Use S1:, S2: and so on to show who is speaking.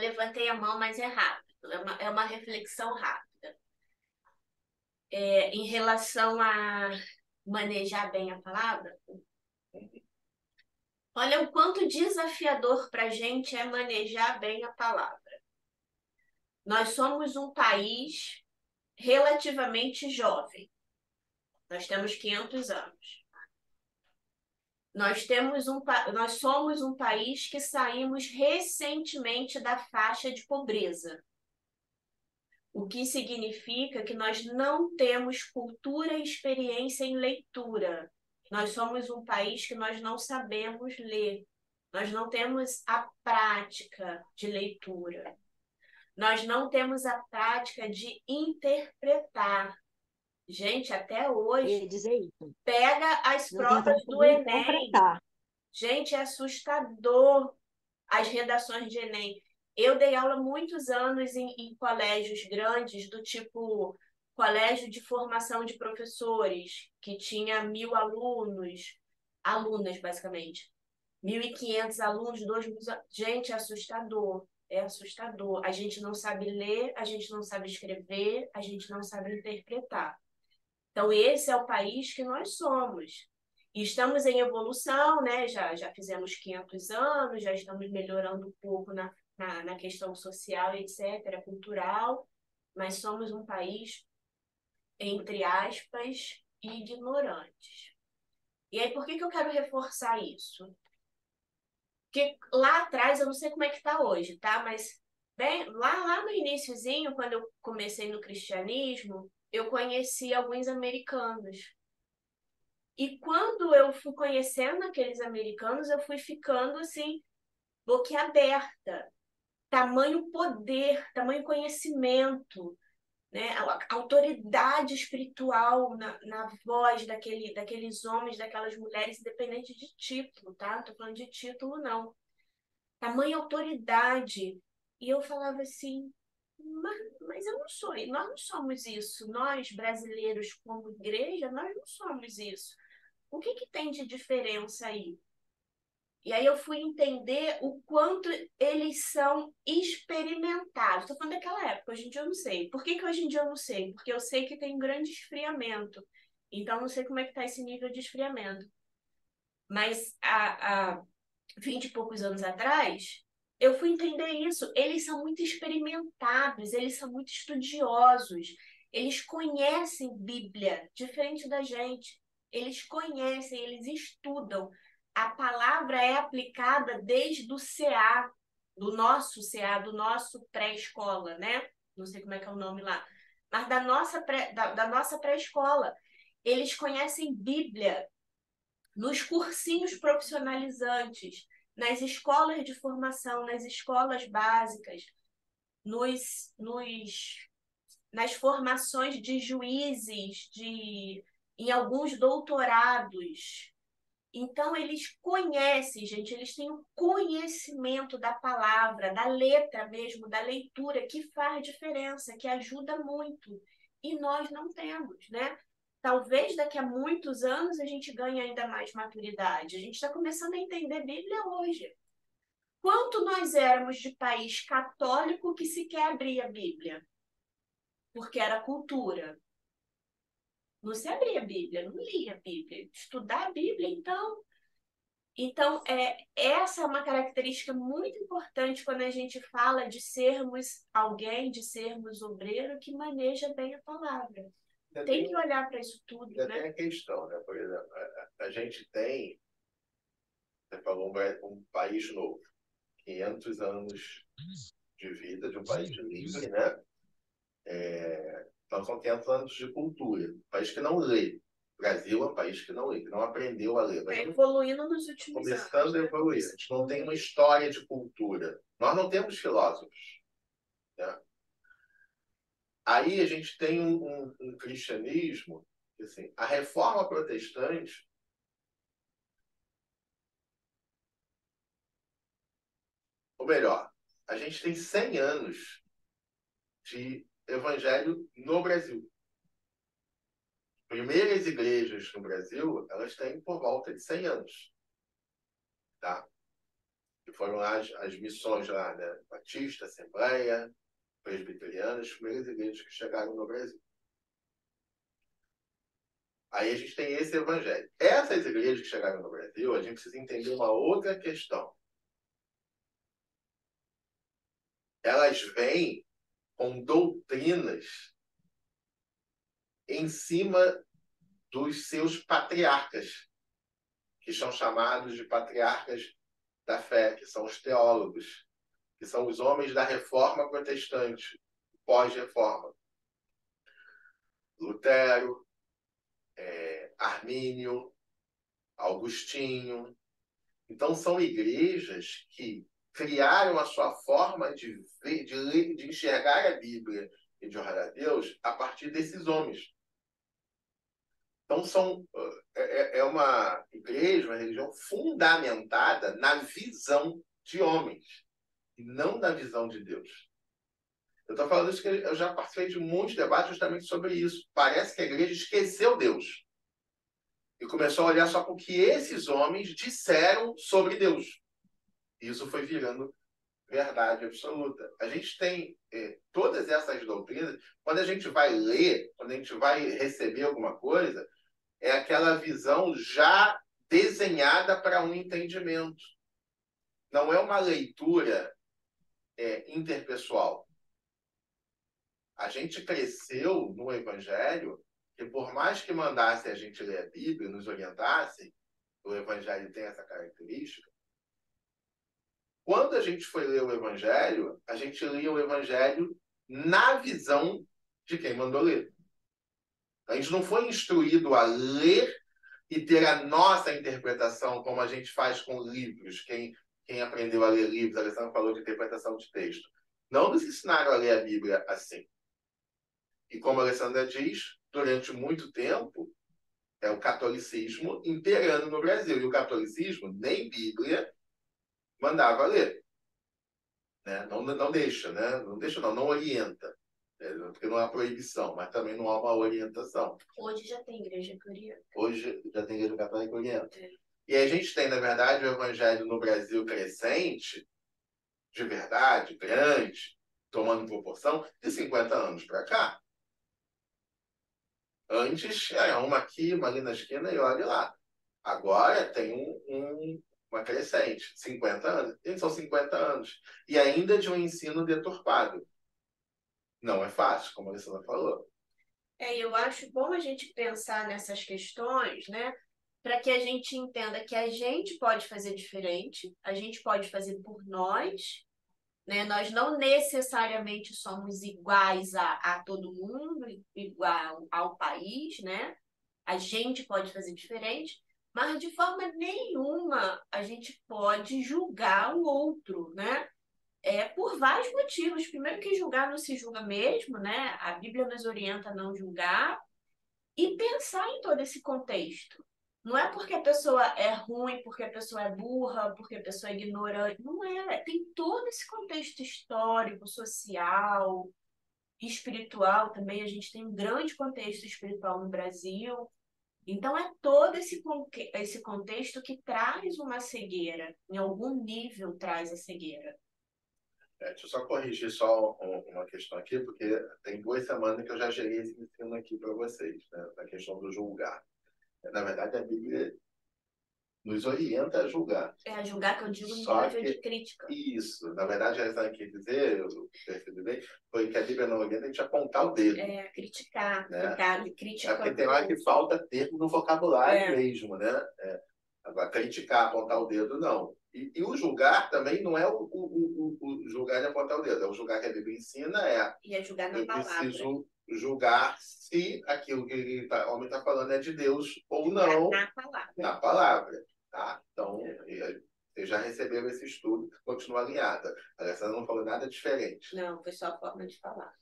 S1: levantei a mão, mas é rápido. É uma reflexão rápida. Em relação a manejar bem a palavra, olha o quanto desafiador para a gente é manejar bem a palavra. Nós somos um país relativamente jovem. Nós temos 500 anos. Nós somos um país que saímos recentemente da faixa de pobreza, o que significa que nós não temos cultura e experiência em leitura. Nós somos um país que nós não sabemos ler. Nós não temos a prática de leitura. Nós não temos a prática de interpretar. Gente, até
S2: Eu
S1: hoje,
S2: ia dizer isso.
S1: pega as
S2: Não tem a
S1: provas
S2: prática
S1: do
S2: de
S1: Enem.
S2: interpretar.
S1: Gente, é assustador as redações de Enem. Eu dei aula muitos anos em colégios grandes, do tipo colégio de formação de professores, que tinha 1.000 alunos, alunas basicamente, 1.500 alunos, 2.000. Gente, é assustador. É assustador. A gente não sabe ler, a gente não sabe escrever, a gente não sabe interpretar. Então, esse é o país que nós somos. E estamos em evolução, né? Já fizemos 500 anos, já estamos melhorando um pouco na questão social, etc., cultural, mas somos um país, entre aspas, ignorantes. E aí, por que eu quero reforçar isso? Porque lá atrás, eu não sei como é que está hoje, tá? Mas bem, lá no iniciozinho, quando eu comecei no cristianismo, eu conheci alguns americanos. E quando eu fui conhecendo aqueles americanos, eu fui ficando assim, boquiaberta. Tamanho poder, tamanho conhecimento, né? A autoridade espiritual na voz daqueles homens, daquelas mulheres, independente de título, tá? Não tô falando de título, não. Tamanha autoridade. E eu falava assim, mas eu não sou, nós não somos isso. Nós, brasileiros, como igreja, nós não somos isso. O que tem de diferença aí? E aí eu fui entender o quanto eles são experimentados. Estou falando daquela época, hoje em dia eu não sei. Por que hoje em dia eu não sei? Porque eu sei que tem um grande esfriamento. Então, não sei como é que está esse nível de esfriamento. Mas há 20 e poucos anos atrás, eu fui entender isso. Eles são muito experimentados, eles são muito estudiosos, eles conhecem Bíblia, diferente da gente. Eles conhecem, eles estudam. A palavra é aplicada desde o CA, do nosso pré-escola, né? Não sei como é que é o nome lá, mas da nossa pré-escola. Eles conhecem Bíblia nos cursinhos profissionalizantes, nas escolas de formação, nas escolas básicas, nos, nos, nas formações de juízes, em alguns doutorados. Então, eles conhecem, gente, eles têm um conhecimento da palavra, da letra mesmo, da leitura, que faz diferença, que ajuda muito. E nós não temos, né? Talvez daqui a muitos anos a gente ganhe ainda mais maturidade. A gente está começando a entender Bíblia hoje. Quanto nós éramos de país católico que sequer abria a Bíblia, porque era cultura. Não se abria a Bíblia, não lia a Bíblia. Estudar a Bíblia, então, essa é uma característica muito importante quando a gente fala de sermos alguém, de sermos obreiro que maneja bem a palavra. Tem que olhar para isso tudo, né?
S3: Tem a questão, né? Por exemplo, a gente tem, você falou, um país novo, 500 anos de vida de um país livre, né? Então, são 500 anos de cultura. Um país que não lê. O Brasil é um país que não lê, que não aprendeu a ler.
S1: Está evoluindo nos últimos anos.
S3: Começando a evoluir. A gente não tem uma história de cultura. Nós não temos filósofos. Né? Aí a gente tem um cristianismo, assim, a reforma protestante, ou melhor, a gente tem 100 anos de evangelho no Brasil. Primeiras igrejas no Brasil, elas têm por volta de 100 anos. Tá? que foram as missões lá, né? Batista, Assembleia, Presbiteriana, as primeiras igrejas que chegaram no Brasil. Aí a gente tem esse evangelho. Essas igrejas que chegaram no Brasil, a gente precisa entender uma outra questão. Elas vêm com doutrinas em cima dos seus patriarcas, que são chamados de patriarcas da fé, que são os teólogos, que são os homens da reforma protestante, pós-reforma. Lutero, Armínio, Augustinho. Então, são igrejas que criaram a sua forma de ver, de ler, de enxergar a Bíblia e de orar a Deus a partir desses homens. Então, é uma igreja, uma religião fundamentada na visão de homens e não na visão de Deus. Eu estou falando isso porque eu já participei de muitos debates justamente sobre isso. Parece que a igreja esqueceu Deus e começou a olhar só para o que esses homens disseram sobre Deus. Isso foi virando verdade absoluta. A gente tem todas essas doutrinas. Quando a gente vai ler, quando a gente vai receber alguma coisa, é aquela visão já desenhada para um entendimento. Não é uma leitura interpessoal. A gente cresceu no Evangelho e por mais que mandasse a gente ler a Bíblia, nos orientasse, o Evangelho tem essa característica. Quando a gente foi ler o Evangelho, a gente lia o Evangelho na visão de quem mandou ler. A gente não foi instruído a ler e ter a nossa interpretação, como a gente faz com livros. Quem aprendeu a ler livros, a Alessandra falou de interpretação de texto. Não nos ensinaram a ler a Bíblia assim. E como a Alessandra diz, durante muito tempo, é o catolicismo imperando no Brasil. E o catolicismo, nem Bíblia, mandava ler. Né? Não deixa, né? Não orienta. Porque não há proibição, mas também não há uma orientação.
S1: Hoje já tem igreja que orienta.
S3: Hoje já tem igreja católica que orienta. E a gente tem, na verdade, o evangelho no Brasil crescente, de verdade, grande, tomando proporção, de 50 anos para cá. Antes era uma aqui, uma ali na esquina e olha lá. Agora tem uma crescente, 50 anos. E são 50 anos. E ainda de um ensino deturpado. Não é fácil, como a Alessandra falou.
S1: Eu acho bom a gente pensar nessas questões, né? Para que a gente entenda que a gente pode fazer diferente, a gente pode fazer por nós, né? Nós não necessariamente somos iguais a todo mundo, igual ao país, né? A gente pode fazer diferente, mas de forma nenhuma a gente pode julgar o outro, né? Por vários motivos. Primeiro que julgar não se julga mesmo, né? A Bíblia nos orienta a não julgar e pensar em todo esse contexto. Não é porque a pessoa é ruim, porque a pessoa é burra, porque a pessoa é ignorante. Não é. Tem todo esse contexto histórico, social, espiritual também. A gente tem um grande contexto espiritual no Brasil. Então, é todo esse contexto que traz uma cegueira. Em algum nível, traz a cegueira.
S3: Deixa eu só corrigir só uma questão aqui, porque tem 2 semanas que eu já gerei esse ensino aqui para vocês, né, na questão do julgar. Na verdade, a Bíblia nos orienta a julgar.
S1: A julgar que eu digo no nível de crítica.
S3: Isso. Na verdade, a Alessandra quer dizer, eu percebi bem, foi que a Bíblia não orienta a gente apontar o dedo.
S1: Criticar.
S3: Né?
S1: Criticar.
S3: Porque tem hora que falta termo no vocabulário mesmo, né? Agora, criticar, apontar o dedo, não. E o julgar também não é o julgar e apontar o dedo. É o julgar que a Bíblia ensina
S1: E é julgar na palavra.
S3: Eu preciso julgar se aquilo que o homem está falando é de Deus ou não.
S1: Na palavra.
S3: Na palavra. Tá? Então, você já recebeu esse estudo, continua alinhada. A Alessandra não falou nada diferente.
S1: Não, foi só a forma de falar.